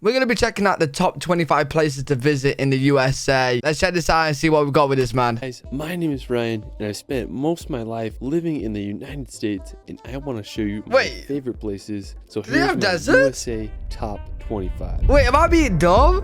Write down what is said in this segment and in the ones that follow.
We're going to be checking out the top 25 places to visit in the USA. Let's check this out and see what we've got with this, man. Guys, my name is Ryan, and I've spent most of my life living in the United States, and I want to show you my favorite places. So here's my USA top 25. Wait, am I being dumb?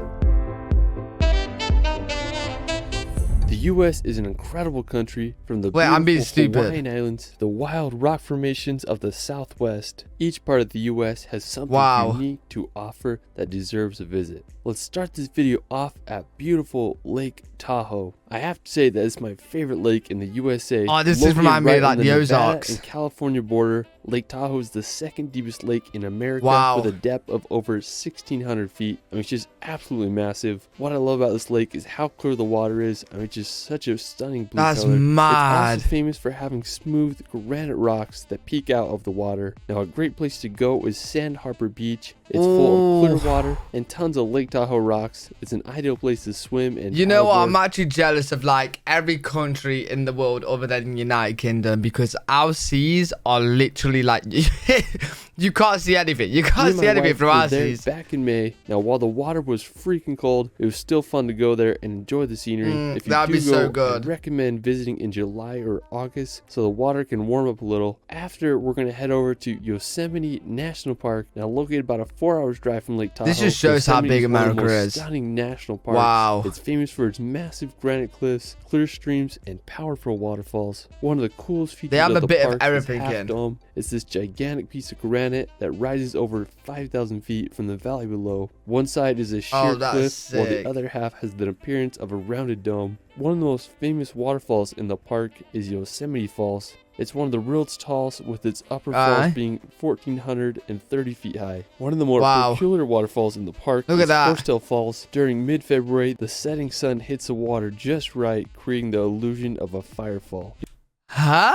The U.S. is an incredible country, from the Hawaiian Islands, the wild rock formations of the Southwest. Each part of the U.S. has something unique to offer that deserves a visit. Let's start this video off at beautiful Lake Tahoe. I have to say that it's my favorite lake in the USA. Oh, this is reminding me of like the Ozarks. And California border. Lake Tahoe is the second deepest lake in America with a depth of over 1,600 feet. I mean, it's just absolutely massive. What I love about this lake is how clear the water is. I mean, it's just such a stunning blue color. That's mad. It's also famous for having smooth granite rocks that peek out of the water. Now, a great place to go is Sand Harbor Beach. It's full of clear water and tons of Lake Tahoe rocks. It's an ideal place to swim and you know what? I'm actually jealous of like every country in the world other than the United Kingdom, because our seas are literally like you can't see anything. You can't see anything from our seas. Back in May. Now, while the water was freaking cold, it was still fun to go there and enjoy the scenery. If you that'd be so good. I recommend visiting in July or August so the water can warm up a little. After, we're going to head over to Yosemite National Park. Now, located about a 4-hour drive from Lake Tahoe. This just shows how big America is. Stunning national park. Wow. It's famous for its massive granite cliffs, clear streams, and powerful waterfalls. One of the coolest features of the park is Half Dome. It's this gigantic piece of granite that rises over 5,000 feet from the valley below. One side is a sheer cliff, while the other half has the appearance of a rounded dome. One of the most famous waterfalls in the park is Yosemite Falls. It's one of the world's tallest, with its upper falls being 1,430 feet high. One of the more peculiar waterfalls in the park is Horsetail Falls. During mid-February, the setting sun hits the water just right, creating the illusion of a firefall. Huh?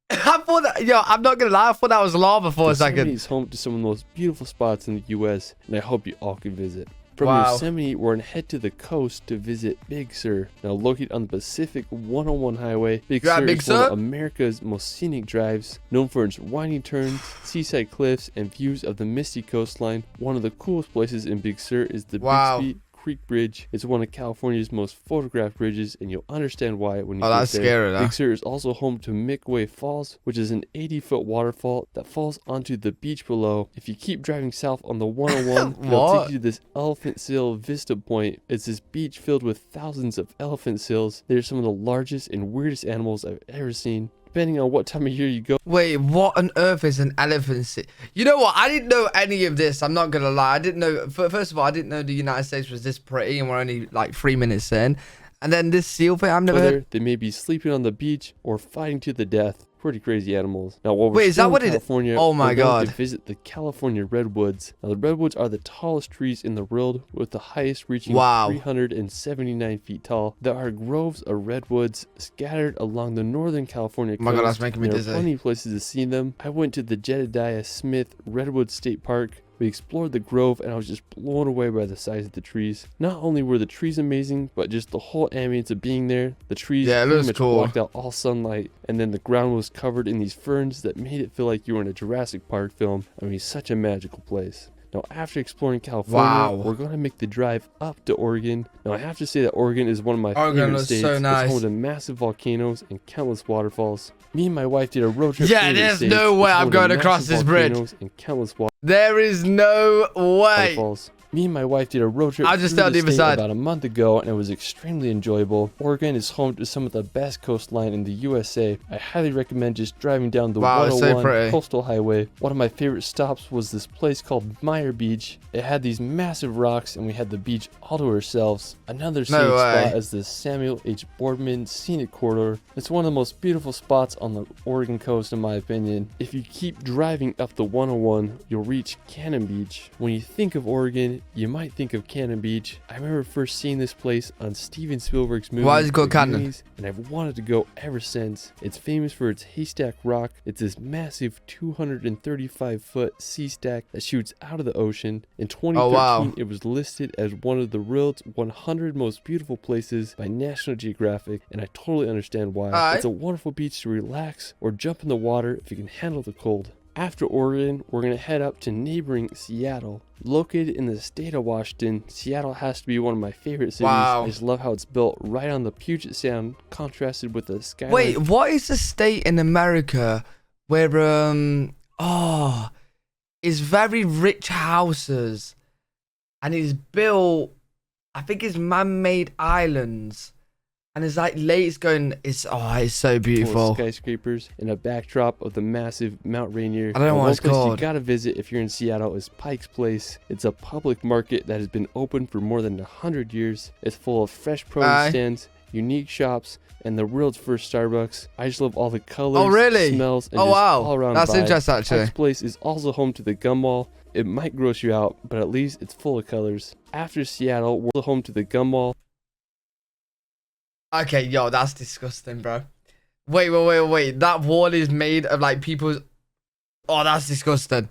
I thought that, yo, I'm not gonna lie, I thought that was lava for a second. Yosemite is home to some of the most beautiful spots in the U.S., and I hope you all can visit. From Yosemite, we're going to head to the coast to visit Big Sur. Now, located on the Pacific 101 Highway, Big Sur is one of America's most scenic drives, known for its winding turns, seaside cliffs, and views of the misty coastline. One of the coolest places in Big Sur is the Bixby Creek Bridge. It's one of California's most photographed bridges, and you'll understand why when you get there. Scary, Big Sur is also home to Midway Falls, which is an 80-foot waterfall that falls onto the beach below. If you keep driving south on the 101, it'll take you to this elephant seal vista point. It's this beach filled with thousands of elephant seals. They're some of the largest and weirdest animals I've ever seen. Depending on what time of year you go. Wait, what on earth is an elephant seal? You know what? I didn't know any of this. I'm not gonna lie. I didn't know. First of all, I didn't know the United States was this pretty, and we're only like 3 minutes in. And then this seal thing, I've never heard. They may be sleeping on the beach or fighting to the death. Pretty crazy animals. Now, while we're is that what in California, oh my God, to visit the California Redwoods. Now, the Redwoods are the tallest trees in the world, with the highest reaching 379 feet tall. There are groves of redwoods scattered along the northern California coast. Oh my God, that's making me dizzy. There are plenty of places to see them. I went to the Jedediah Smith Redwood State Park. We explored the grove, and I was just blown away by the size of the trees. Not only were the trees amazing, but just the whole ambience of being there. The trees pretty much blocked out all sunlight, and then the ground was covered in these ferns that made it feel like you were in a Jurassic Park film. I mean, such a magical place. Now, after exploring California, we're going to make the drive up to Oregon. Now, I have to say that Oregon is one of my favorite states. So nice. It's home to massive volcanoes and countless waterfalls. Me and my wife did a road trip. Yeah, there's no way I'm going across this bridge. And countless there is no way. Waterfalls. Me and my wife did a road trip I'll just tell the other side about a month ago, and it was extremely enjoyable. Oregon is home to some of the best coastline in the USA. I highly recommend just driving down the 101 coastal highway. One of my favorite stops was this place called Meyer Beach. It had these massive rocks, and we had the beach all to ourselves. Another scenic spot is the Samuel H. Boardman Scenic Corridor. It's one of the most beautiful spots on the Oregon coast, in my opinion. If you keep driving up the 101, you'll reach Cannon Beach. When you think of Oregon, you might think of Cannon Beach. I remember first seeing this place on Steven Spielberg's movie. Why is it called Cannon? And I've wanted to go ever since. It's famous for its haystack rock. It's this massive 235-foot sea stack that shoots out of the ocean. In 2013, it was listed as one of the world's 100 most beautiful places by National Geographic, and I totally understand why. It's a wonderful beach to relax or jump in the water if you can handle the cold. After Oregon, we're going to head up to neighboring Seattle. Located in the state of Washington, Seattle has to be one of my favorite cities. Wow. I just love how it's built right on the Puget Sound, contrasted with the skyline. Wait, what is the state in America where it's very rich houses and it's built, I think it's man-made islands. And it's like lakes going, it's so beautiful. Skyscrapers and a backdrop of the massive Mount Rainier. I don't know what it's called. You gotta visit if you're in Seattle is Pike's Place. It's a public market that has been open for more than 100 years. It's full of fresh produce stands, unique shops, and the world's first Starbucks. I just love all the colors, smells, and all around That's vibe. interesting, actually. Pike's Place is also home to the Gum Mall. It might gross you out, but at least it's full of colors. After Seattle, we're home to the Gum Mall. Okay, yo, that's disgusting, bro. Wait. That wall is made of like people's... Oh, that's disgusting.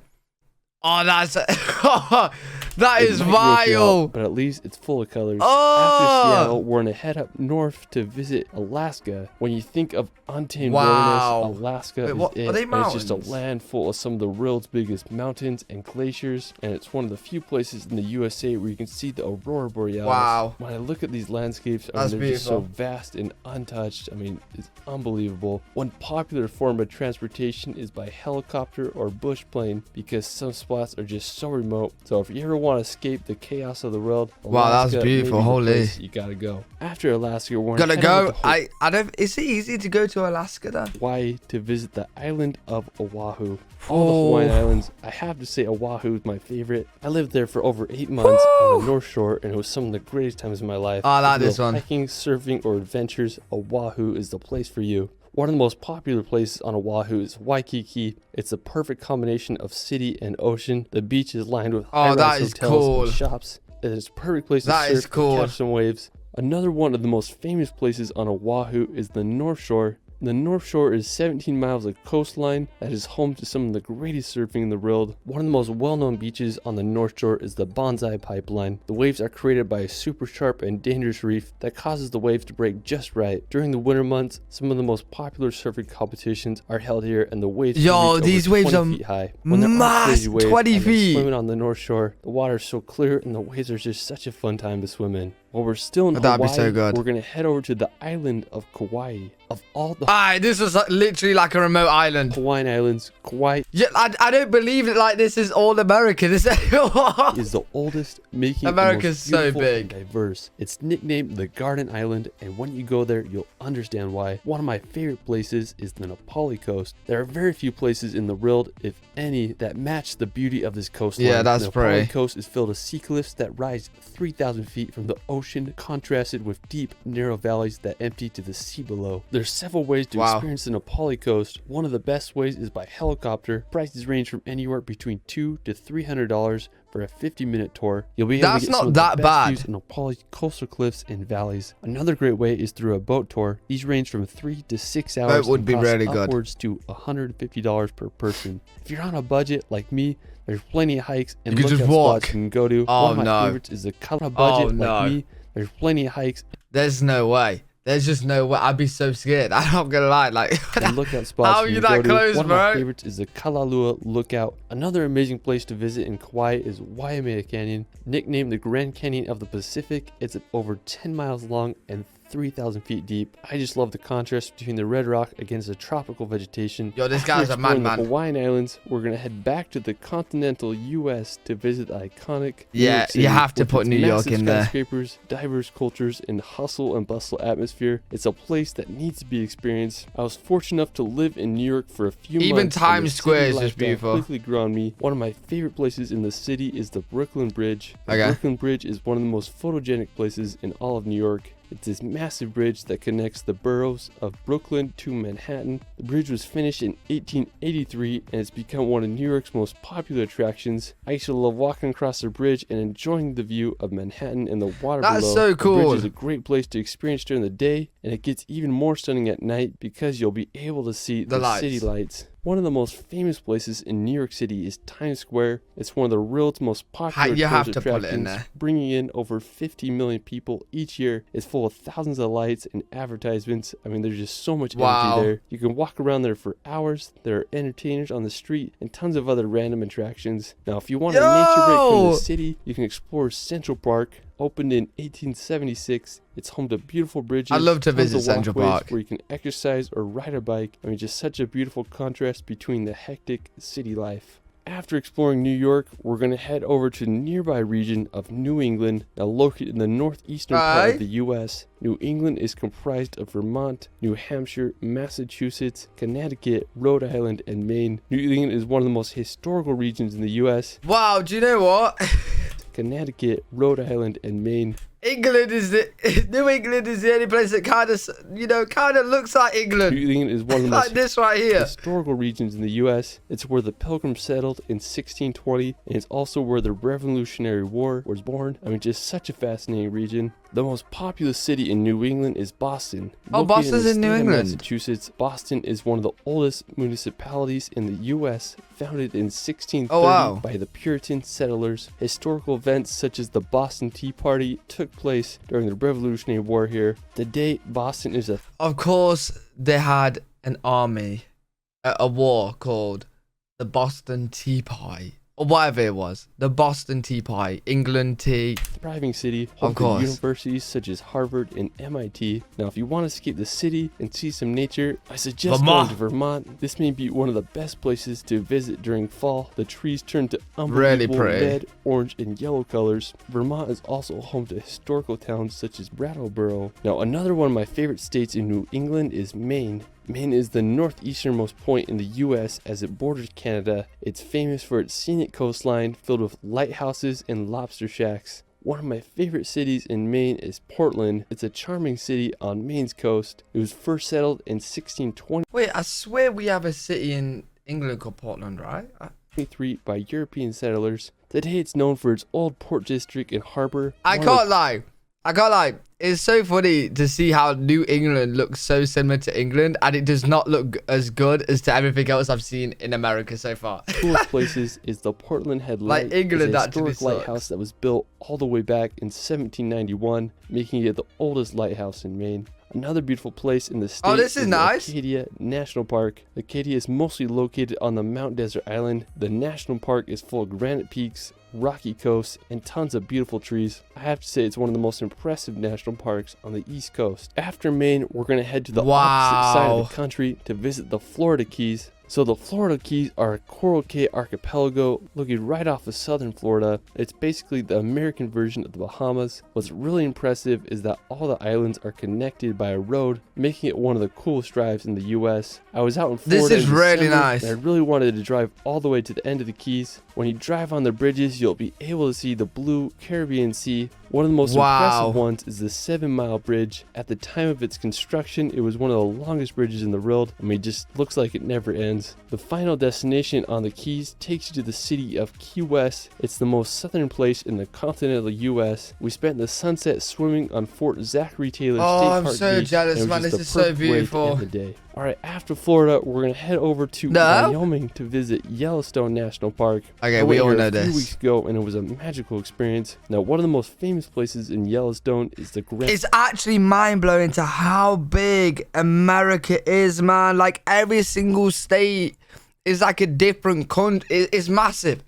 Oh, that's... that is vile. Out, but at least it's full of colors. Oh! After Seattle, we're going to head up north to visit Alaska. When you think of untamed wilderness, Alaska is it. Are they mountains? It's just a land full of some of the world's biggest mountains and glaciers. And it's one of the few places in the USA where you can see the aurora borealis. Wow. When I look at these landscapes, they're just so vast and untouched. I mean, it's unbelievable. One popular form of transportation is by helicopter or bush plane because some spots are just so remote. So if you ever want to escape the chaos of the world, Alaska, that's beautiful. Holy, you gotta go. After Alaska, we're gonna go. I don't. Is it easy to go to Alaska then? Hawaii to visit the island of Oahu. All the Hawaiian islands, I have to say Oahu is my favorite. I lived there for over 8 months on the North Shore, and it was some of the greatest times of my life. I like this one. Hiking, surfing, or adventures, Oahu is the place for you. One of the most popular places on Oahu is Waikiki. It's a perfect combination of city and ocean. The beach is lined with high-rise hotels and shops. It is a perfect place to surf and catch some waves. Another one of the most famous places on Oahu is the North Shore. The North Shore is 17 miles of coastline that is home to some of the greatest surfing in the world. One of the most well-known beaches on the North Shore is the Bonsai Pipeline. The waves are created by a super sharp and dangerous reef that causes the waves to break just right. During the winter months, some of the most popular surfing competitions are held here, and the waves these waves are feet high. When mass, 20 feet. Swimming on the North Shore, the water is so clear and the waves are just such a fun time to swim in. While we're still in Hawaii, we're going to head over to the island of Kauai. Of all the... this is literally like a remote island. Hawaiian Islands, Kauai... Yeah, I don't believe it like this is all America. This is the oldest, making America's so big and diverse. It's nicknamed the Garden Island, and when you go there, you'll understand why. One of my favorite places is the Nepali coast. There are very few places in the world, if any, that match the beauty of this coastline. Yeah, that's pretty. The Nepali coast is filled with sea cliffs that rise 3,000 feet from the ocean, contrasted with deep, narrow valleys that empty to the sea below. There's several ways to experience the Nepali coast. One of the best ways is by helicopter. Prices range from anywhere between $200 to $300 for a 50-minute tour. You'll be able to get some of the best views of Nepali coastal cliffs and valleys. Another great way is through a boat tour. These range from 3 to 6 hours. That would be really good. Upwards to $150 per person. If you're on a budget like me, there's plenty of hikes and lookout spots you can go to. One of my favorites is the budget like me. There's plenty of hikes. There's no way. There's just no way. I'd be so scared. I'm not gonna lie. Like, lookout spots. How are you that close, bro? One of my favorites is the Kalalua Lookout. Another amazing place to visit in Kauai is Waimea Canyon, nicknamed the Grand Canyon of the Pacific. It's over 10 miles long and 3,000 feet deep. I just love the contrast between the red rock against the tropical vegetation. Yo, this guy's a madman. The Hawaiian Islands, we're gonna head back to the continental U.S. to visit the iconic you have to put New York in there. Skyscrapers, diverse cultures, and hustle and bustle atmosphere. It's a place that needs to be experienced. I was fortunate enough to live in New York for a few months. Even Times Square is just beautiful. Quickly grew on me. One of my favorite places in the city is the Brooklyn Bridge. The Brooklyn Bridge is one of the most photogenic places in all of New York. It's this massive bridge that connects the boroughs of Brooklyn to Manhattan. The bridge was finished in 1883 and it's become one of New York's most popular attractions. I used to love walking across the bridge and enjoying the view of Manhattan and the water below. That's so cool. The bridge is a great place to experience during the day, and it gets even more stunning at night because you'll be able to see the city lights. One of the most famous places in New York City is Times Square. It's one of the world's most popular tourist attractions, bringing in over 50 million people each year. It's full of thousands of lights and advertisements. I mean, there's just so much energy there. You can walk around there for hours. There are entertainers on the street and tons of other random attractions. Now, if you want a nature break from the city, you can explore Central Park. Opened in 1876, it's home to beautiful bridges. I love to visit Central Park, where you can exercise or ride a bike. I mean, just such a beautiful contrast between the hectic city life. After exploring New York, we're going to head over to the nearby region of New England, now located in the northeastern part of the U.S. New England is comprised of Vermont, New Hampshire, Massachusetts, Connecticut, Rhode Island, and Maine. New England is one of the most historical regions in the U.S. Wow, do you know what? Connecticut, Rhode Island, and Maine. New England is the only place that kind of looks like England. New England is one of the most like this right here. historical regions in the U.S. It's where the Pilgrims settled in 1620, and it's also where the Revolutionary War was born. I mean, just such a fascinating region. The most populous city in New England is Boston. Oh, Boston's in New England. Massachusetts. Boston is one of the oldest municipalities in the U.S., founded in 1630 by the Puritan settlers. Historical events such as the Boston Tea Party took place during the Revolutionary War here. Today, Boston is a... Of course, they had an army, a war called the Boston Tea Party. Or whatever it was, the Boston Tea Party, England tea. Thriving city, home to universities such as Harvard and MIT. Now, if you want to escape the city and see some nature, I suggest going to Vermont. This may be one of the best places to visit during fall. The trees turn to unbelievable red, orange, and yellow colors. Vermont is also home to historical towns such as Brattleboro. Now, another one of my favorite states in New England is Maine. Maine is the northeasternmost point in the U.S. as it borders Canada. It's famous for its scenic coastline filled with lighthouses and lobster shacks. One of my favorite cities in Maine is Portland. It's a charming city on Maine's coast. It was first settled in 1620. Wait, I swear we have a city in England called Portland, right? By European settlers. Today it's known for its old port district and harbor. I can't lie. It's so funny to see how New England looks so similar to England, and it does not look as good as to everything else I've seen in America so far. Coolest places is the Portland Head Light. Like England, a historic lighthouse that was built all the way back in 1791, making it the oldest lighthouse in Maine. Another beautiful place in the state is nice. Acadia National Park. Acadia is mostly located on the Mount Desert Island. The national park is full of granite peaks, rocky coasts, and tons of beautiful trees. I have to say it's one of the most impressive national parks on the East Coast. After Maine, we're going to head to the opposite side of the country to visit the Florida Keys. So the Florida Keys are a Coral Cay archipelago located right off of southern Florida. It's basically the American version of the Bahamas. What's really impressive is that all the islands are connected by a road, making it one of the coolest drives in the US. I was out in Florida. This is really nice. And I really wanted to drive all the way to the end of the Keys. When you drive on the bridges, you'll be able to see the blue Caribbean Sea. One of the most impressive ones is the 7-mile bridge. At the time of its construction, it was one of the longest bridges in the world. I mean, it just looks like it never ends. The final destination on the Keys takes you to the city of Key West. It's the most southern place in the continental U.S. We spent the sunset swimming on Fort Zachary Taylor State Park Beach. I'm so jealous, man. This is so beautiful. All right, after Florida, we're going to head over to Wyoming to visit Yellowstone National Park. Okay, we all know this. A few weeks ago, and it was a magical experience. Now, one of the most famous places in Yellowstone is the Grand... It's actually mind-blowing to how big America is, man. Like, every single state is like a different country. It's massive.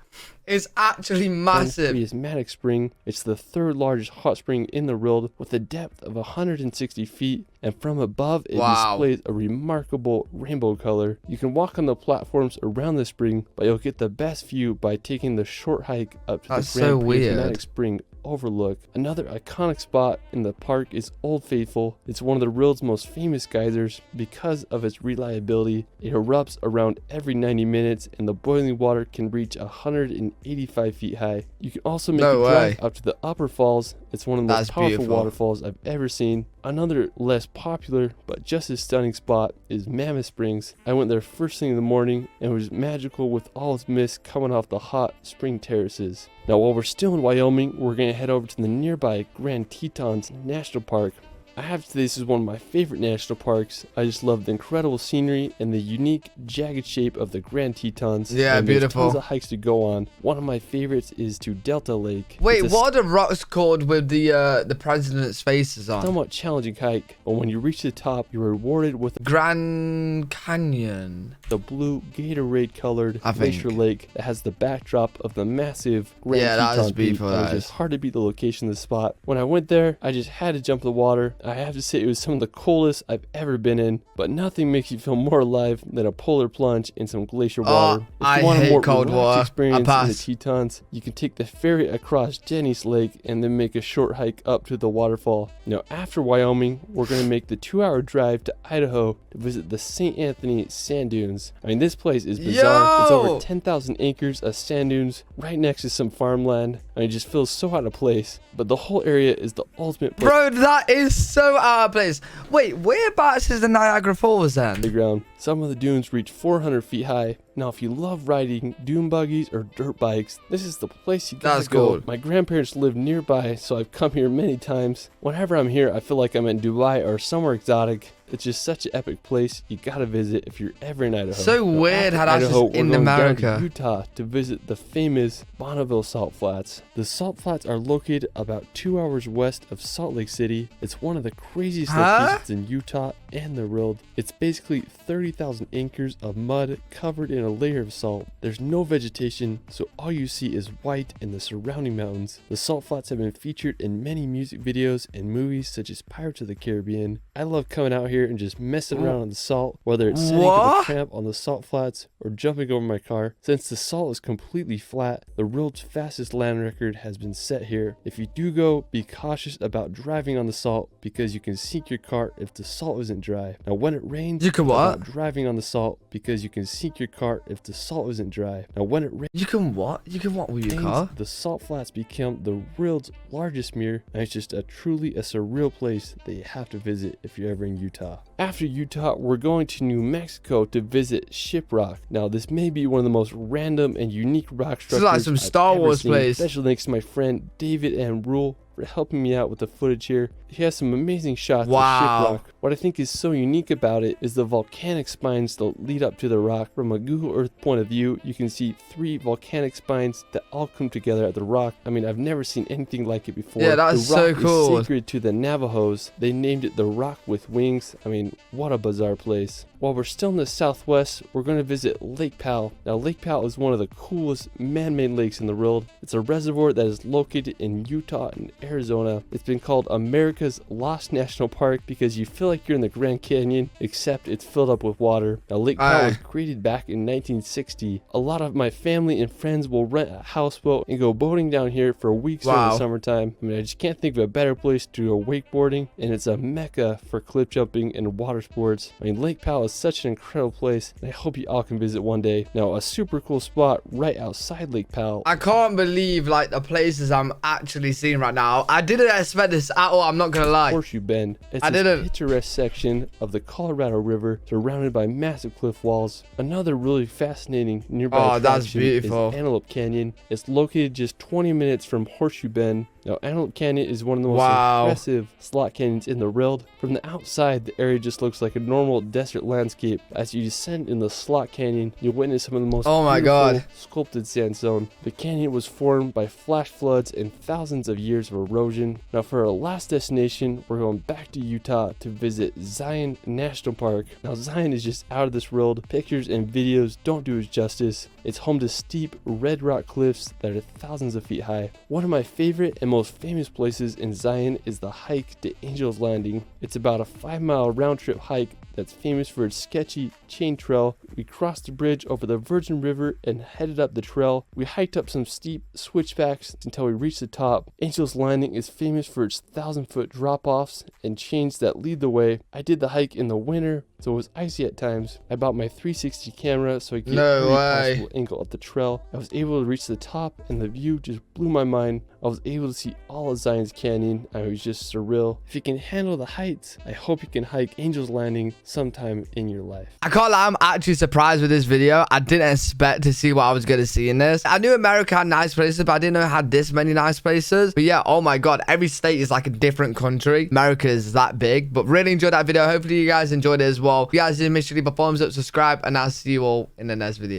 It's actually massive. Is Manic Spring. It's the third largest hot spring in the world with a depth of 160 feet. And from above, it displays a remarkable rainbow color. You can walk on the platforms around the spring, but you'll get the best view by taking the short hike up to the Grand Prismatic Spring overlook. Another iconic spot in the park is Old Faithful. It's one of the world's most famous geysers because of its reliability. It erupts around every 90 minutes, and the boiling water can reach 185 feet high. You can also make a drive up to the Upper Falls. It's one of the most powerful waterfalls I've ever seen. Another less popular but just as stunning spot is Mammoth Springs. I went there first thing in the morning, and it was magical with all its mist coming off the hot spring terraces. Now, while we're still in Wyoming, we're going to head over to the nearby Grand Tetons National Park. I have to say this is one of my favorite national parks. I just love the incredible scenery and the unique jagged shape of the Grand Tetons. Yeah, and beautiful. There's tons of hikes to go on. One of my favorites is to Delta Lake. Wait, what are the rocks called with the president's faces on? Somewhat challenging hike, but when you reach the top, you're rewarded with Grand Canyon. The blue Gatorade colored glacier lake that has the backdrop of the massive Grand Teton Peak. It was just hard to beat the location of the spot. When I went there, I just had to jump in the water. I have to say it was some of the coldest I've ever been in, but nothing makes you feel more alive than a polar plunge in some glacier water. If I you want hate a more cold water. experience in the Tetons, you can take the ferry across Jenny's Lake and then make a short hike up to the waterfall. Now after Wyoming, we're going to make the 2-hour drive to Idaho to visit the St. Anthony sand dunes. I mean, this place is bizarre. It's over 10,000 acres of sand dunes right next to some farmland. I mean, it just feels so out of place, but the whole area is the ultimate place. Bro, that is so out of place. Wait, whereabouts is the Niagara Falls then? Ground. Some of the dunes reach 400 feet high. Now, if you love riding dune buggies or dirt bikes, this is the place you gotta go. Cool. My grandparents live nearby, so I've come here many times. Whenever I'm here, I feel like I'm in Dubai or somewhere exotic. It's just such an epic place you gotta visit if you're ever in Idaho. So weird how that's just in America. Down to Utah to visit the famous Bonneville Salt Flats. The Salt Flats are located about 2 hours west of Salt Lake City. It's one of the craziest locations in Utah and the world. It's basically 30,000 acres of mud covered in a layer of salt. There's no vegetation, so all you see is white and the surrounding mountains. The Salt Flats have been featured in many music videos and movies such as Pirates of the Caribbean. I love coming out here and just messing around on the salt, whether it's setting up a camp on the Salt Flats or jumping over my car. Since the salt is completely flat, the world's fastest land record has been set here. If you do go, be cautious about driving on the salt because you can sink your car if the salt isn't dry. Now when it rains, you can what? Driving on the salt because you can sink your car if the salt isn't dry. Now when it rains, you can what? You can what with your car? The Salt Flats become the world's largest mirror, and it's just truly a surreal place that you have to visit if you're ever in Utah. After Utah, we're going to New Mexico to visit Shiprock. Now, this may be one of the most random and unique rock structures. It's like some Star Wars place. Special thanks to my friend David and Rule for helping me out with the footage here. He has some amazing shots of Shiprock. What I think is so unique about it is the volcanic spines that lead up to the rock. From a Google Earth point of view, you can see 3 volcanic spines that all come together at the rock. I mean, I've never seen anything like it before. Yeah, that's so cool. The rock is sacred to the Navajos. They named it the Rock with Wings. I mean, what a bizarre place. While we're still in the southwest, we're going to visit Lake Powell. Now, Lake Powell is one of the coolest man-made lakes in the world. It's a reservoir that is located in Utah and Arizona. It's been called America's Lost National Park because you feel like you're in the Grand Canyon, except it's filled up with water. Now, Lake Powell was created back in 1960. A lot of my family and friends will rent a houseboat and go boating down here for weeks during the summertime. I mean, I just can't think of a better place to go wakeboarding, and it's a mecca for cliff jumping and water sports. I mean, Lake Powell is such an incredible place, and I hope you all can visit one day. Now, a super cool spot right outside Lake Powell. I can't believe like the places I'm actually seeing right now. I didn't expect this at all. I'm not gonna lie. Horseshoe Bend. It's a picturesque section of the Colorado River surrounded by massive cliff walls. Another really fascinating nearby attraction is Antelope Canyon. It's located just 20 minutes from Horseshoe Bend. Now, Antelope Canyon is one of the most impressive slot canyons in the world. From the outside, the area just looks like a normal desert landscape. As you descend in the slot canyon, you'll witness some of the most beautiful sculpted sandstone. The canyon was formed by flash floods and thousands of years of erosion. Now, for our last destination, we're going back to Utah to visit Zion National Park. Now, Zion is just out of this world. Pictures and videos don't do it justice. It's home to steep red rock cliffs that are thousands of feet high. One of my favorite and most famous places in Zion is the hike to Angel's Landing. It's about a 5-mile round-trip hike that's famous for its sketchy chain trail. We crossed the bridge over the Virgin River and headed up the trail. We hiked up some steep switchbacks until we reached the top. Angel's Landing is famous for its 1,000-foot drop-offs and chains that lead the way. I did the hike in the winter, so it was icy at times. I bought my 360 camera so I could get every possible angle of the trail. I was able to reach the top and the view just blew my mind. I was able to see all of Zion's Canyon. I was just surreal. If you can handle the heights, I hope you can hike Angel's Landing sometime in your life. I can't lie, I'm actually surprised with this video. I didn't expect to see what I was going to see in this. I knew America had nice places, but I didn't know it had this many nice places. But yeah, oh my God, every state is like a different country. America is that big. But really enjoyed that video. Hopefully you guys enjoyed it as well. If you guys did, make sure to leave a thumbs up, subscribe, and I'll see you all in the next video.